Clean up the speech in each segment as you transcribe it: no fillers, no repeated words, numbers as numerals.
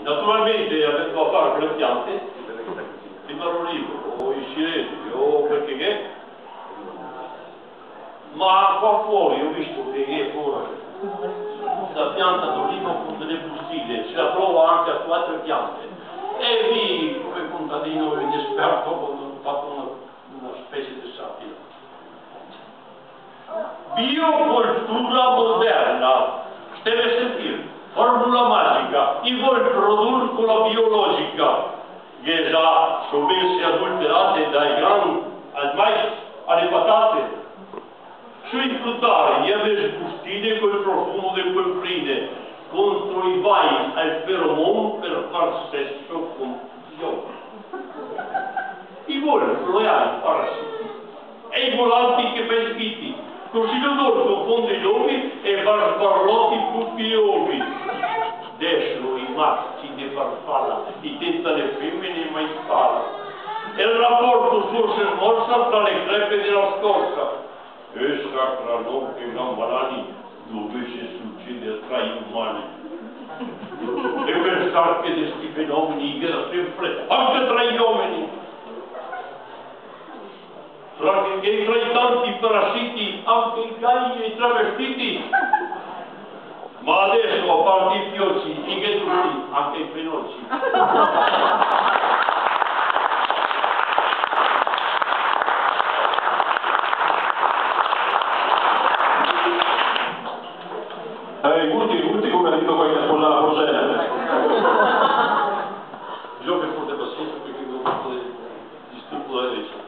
Naturalmente avendo a fare con le piante, il marolino o i sireni o perché che, ma qua fuori ho visto che è fuori la pianta d'olivo con delle bustine, ce la trovo anche su altre piante e lì come contadino inesperto ho fatto una specie di satira. Biocultura moderna, deve sentire, formula magica, i voi producono la biologica, che già sovesse adulterate dai grani al mais, alle patate, sui frutari, gli avete bustine col profumo del colprine, contro i vai al feromon per far sesso con io. I voi floreali parassiti e i volanti che vestiti, così l'odore confonde gli uomini e barbarlotti pupiovi. Descano i maschi di farfalla, i tenta le femmine mai spara. E il rapporto suo si smorza tra le crepe della scorza. E sacra notte e gambalani dove si succede tra gli umani. E pensare che questi fenomeni era sempre anche tra gli uomini. Tra i tanti parassiti, anche i galli e i travestiti. Ma adesso, a parte i fiocchi, i ghettucci, anche i fenocci. Gusti come ha detto qualche sposa la prosella. Io che forse pazienza perché devo fare disturbo la legge.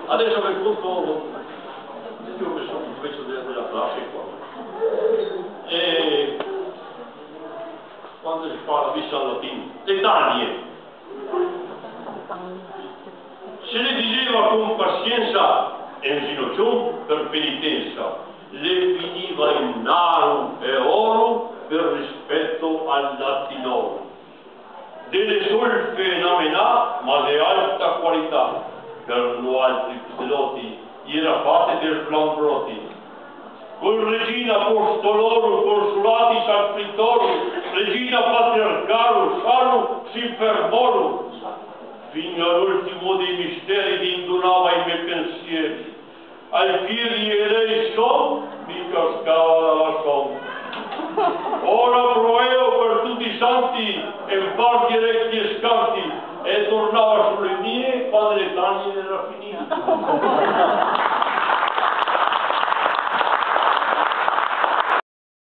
Adesso che conto, io che sono un pezzo della classe qua. E quando si parla messa al latino, letanie. Se ne diceva con pazienza e un ginocchion per penitenza. Le finiva in naro e oro per rispetto al latino. Delle solfe namenà, ma di alta qualità, per lo altri pseudoti, era fatte del flambroti. Con regina apostolorum, consulati sacritorum, regina patriarchalum, salum, simpermorum, fino all'ultimo dei misteri li indonava i miei pensieri. Al piedi e lei son, mi cascava dalla son. Ora proveo per tutti i santi e par diretti e scanti e tornava sulle mie quando le taglie era finita.